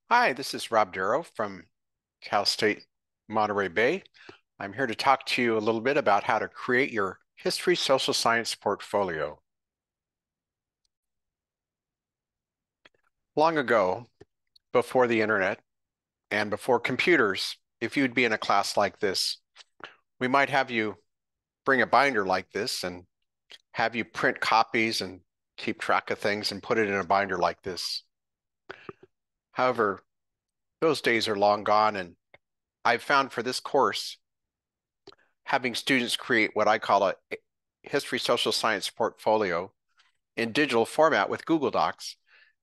Hi, this is Rob Darrow from Cal State Monterey Bay. I'm here to talk to you a little bit about how to create your history social science portfolio. Long ago, before the internet and before computers, if you'd be in a class like this, we might have you bring a binder like this and have you print copies and keep track of things and put it in a binder like this. However, those days are long gone, and I've found for this course, having students create what I call a history social science portfolio in digital format with Google Docs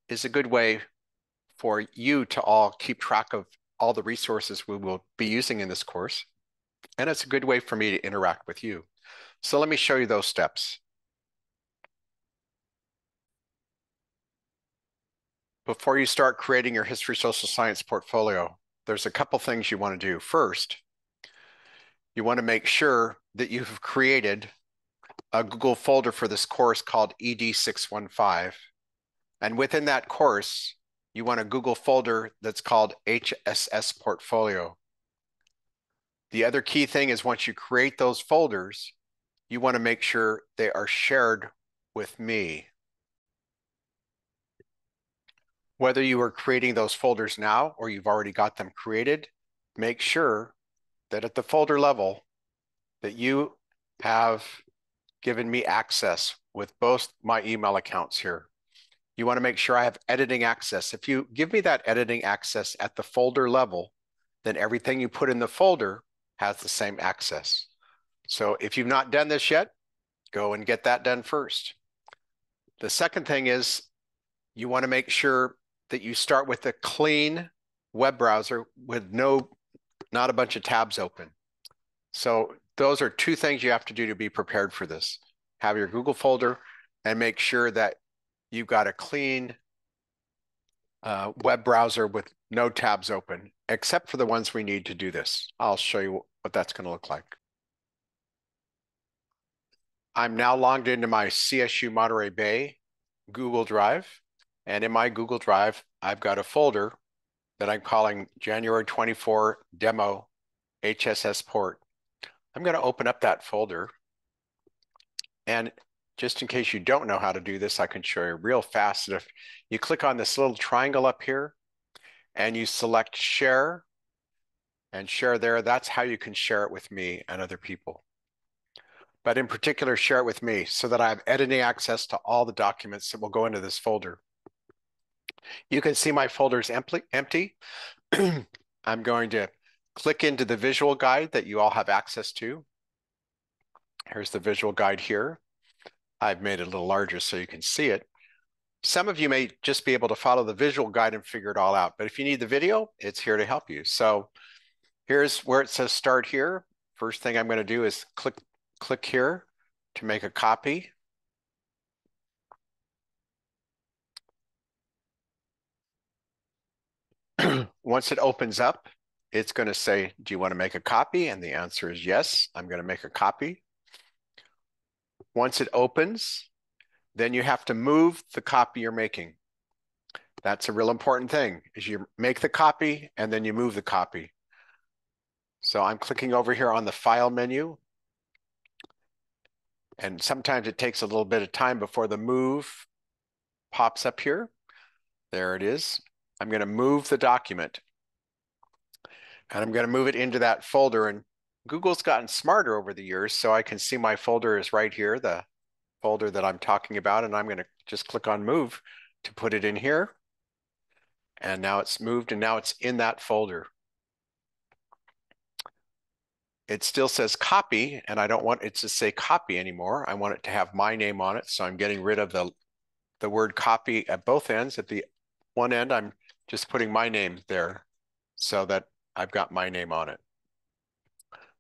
is a good way for you to all keep track of all the resources we will be using in this course. And it's a good way for me to interact with you. So let me show you those steps. Before you start creating your history social science portfolio, there's a couple things you want to do. First, you want to make sure that you've created a Google folder for this course called ED615. And within that course, you want a Google folder that's called HSS Portfolio. The other key thing is once you create those folders, you want to make sure they are shared with me. Whether you are creating those folders now or you've already got them created, make sure that at the folder level that you have given me access with both my email accounts here. You want to make sure I have editing access. If you give me that editing access at the folder level, then everything you put in the folder has the same access. So if you've not done this yet, go and get that done first. The second thing is you want to make sure that you start with a clean web browser with not a bunch of tabs open. So those are two things you have to do to be prepared for this. Have your Google folder and make sure that you've got a clean web browser with no tabs open, except for the ones we need to do this. I'll show you what that's going to look like. I'm now logged into my CSU Monterey Bay Google Drive. And in my Google Drive, I've got a folder that I'm calling January 24 Demo HSS Port. I'm going to open up that folder. And just in case you don't know how to do this, I can show you real fast. If you click on this little triangle up here and you select share and share there, that's how you can share it with me and other people. But in particular, share it with me so that I have editing access to all the documents that will go into this folder. You can see my folder is empty. I'm going to click into the visual guide that you all have access to. Here's the visual guide here. I've made it a little larger so you can see it. Some of you may just be able to follow the visual guide and figure it all out, but if you need the video, it's here to help you. So here's where it says start here. First thing I'm going to do is click here to make a copy. Once it opens up, it's going to say, do you want to make a copy? And the answer is yes, I'm going to make a copy. Once it opens, then you have to move the copy you're making. That's a real important thing, is you make the copy and then you move the copy. So I'm clicking over here on the file menu. And sometimes it takes a little bit of time before the move pops up here. There it is. I'm going to move the document. And I'm going to move it into that folder. And Google's gotten smarter over the years, so I can see my folder is right here, the folder that I'm talking about. And I'm going to just click on move to put it in here. And now it's moved, and now it's in that folder. It still says copy, and I don't want it to say copy anymore. I want it to have my name on it. So I'm getting rid of the word copy at both ends. At the one end, I'm just putting my name there so that I've got my name on it.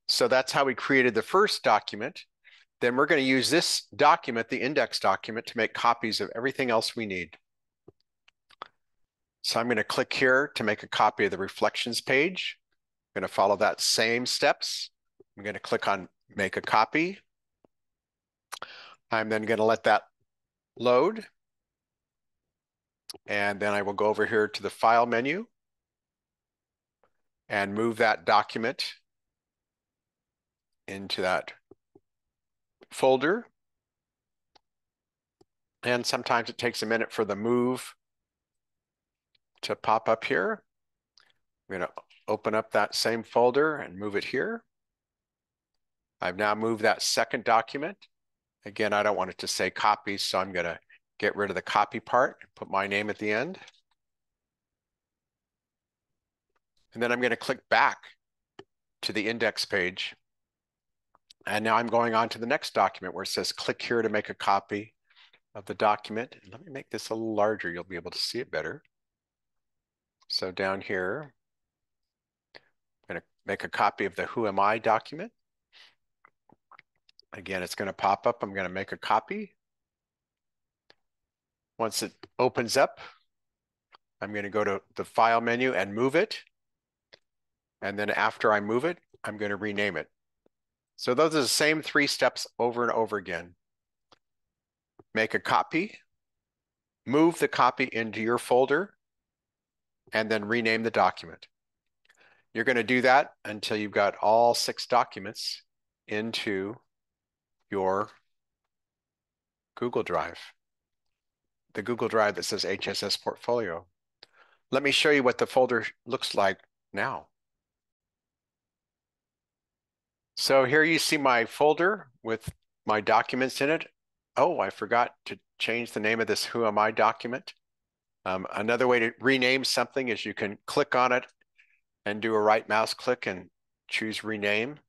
So that's how we created the first document. Then we're going to use this document, the index document, to make copies of everything else we need. So I'm going to click here to make a copy of the reflections page. I'm going to follow that same steps. I'm going to click on make a copy. I'm then going to let that load. And then I will go over here to the file menu. and move that document into that folder. And sometimes it takes a minute for the move to pop up here. I'm going to open up that same folder and move it here. I've now moved that second document. Again, I don't want it to say copy, so I'm going to get rid of the copy part and put my name at the end. And then I'm going to click back to the index page. And now I'm going on to the next document where it says click here to make a copy of the document. And let me make this a little larger. You'll be able to see it better. So down here, I'm going to make a copy of the Who Am I document. Again, it's going to pop up. I'm going to make a copy. Once it opens up, I'm going to go to the File menu and move it. And then after I move it, I'm going to rename it. So those are the same 3 steps over and over again. Make a copy, move the copy into your folder, and then rename the document. You're going to do that until you've got all 6 documents into your Google Drive, the Google Drive that says HSS Portfolio. Let me show you what the folder looks like now. So here you see my folder with my documents in it. Oh, I forgot to change the name of this Who Am I document. Another way to rename something is you can click on it and do a right mouse click and choose rename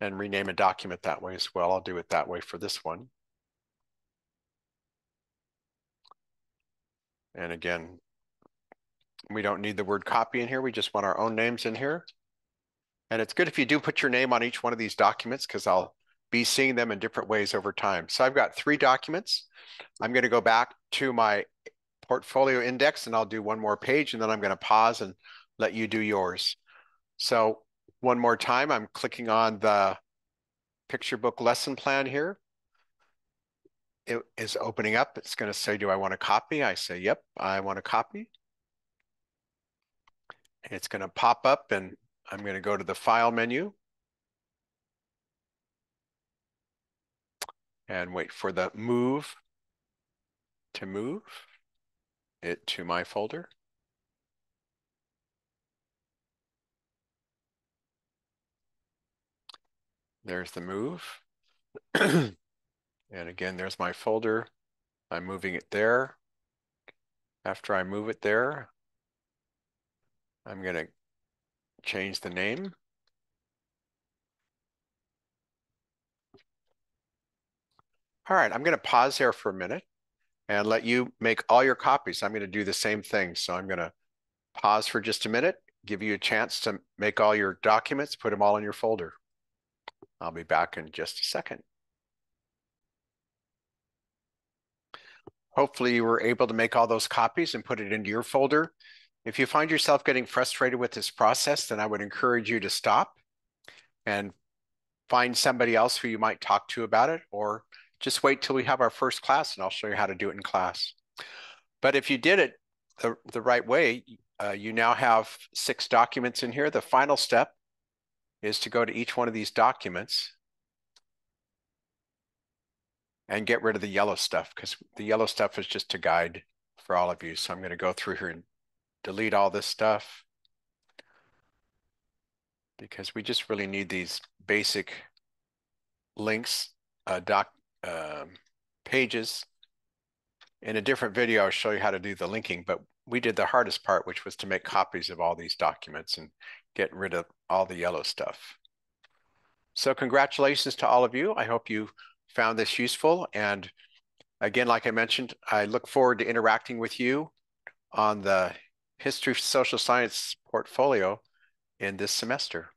and rename a document that way as well. I'll do it that way for this one. And again, we don't need the word copy in here. We just want our own names in here. And it's good if you do put your name on each one of these documents because I'll be seeing them in different ways over time. So I've got 3 documents. I'm going to go back to my portfolio index and I'll do one more page and then I'm going to pause and let you do yours. So one more time, I'm clicking on the picture book lesson plan here. It is opening up. It's going to say, do I want to copy? I say, yep, I want to copy. It's going to pop up and I'm going to go to the File menu and wait for the move to move it to my folder. There's the move. And again, there's my folder. I'm moving it there. After I move it there, I'm going to change the name. All right, I'm going to pause there for a minute and let you make all your copies. I'm going to do the same thing. So I'm going to pause for just a minute, give you a chance to make all your documents, put them all in your folder. I'll be back in just a second. Hopefully you were able to make all those copies and put it into your folder. If you find yourself getting frustrated with this process, then I would encourage you to stop and find somebody else who you might talk to about it, or just wait till we have our first class and I'll show you how to do it in class. But if you did it the right way, you now have 6 documents in here. The final step is to go to each one of these documents and get rid of the yellow stuff because the yellow stuff is just a guide for all of you. So I'm going to go through here and delete all this stuff because we just really need these basic links, pages. In a different video, I'll show you how to do the linking, but we did the hardest part, which was to make copies of all these documents and get rid of all the yellow stuff. So congratulations to all of you. I hope you found this useful. And again, like I mentioned, I look forward to interacting with you on the History of Social Science portfolio in this semester.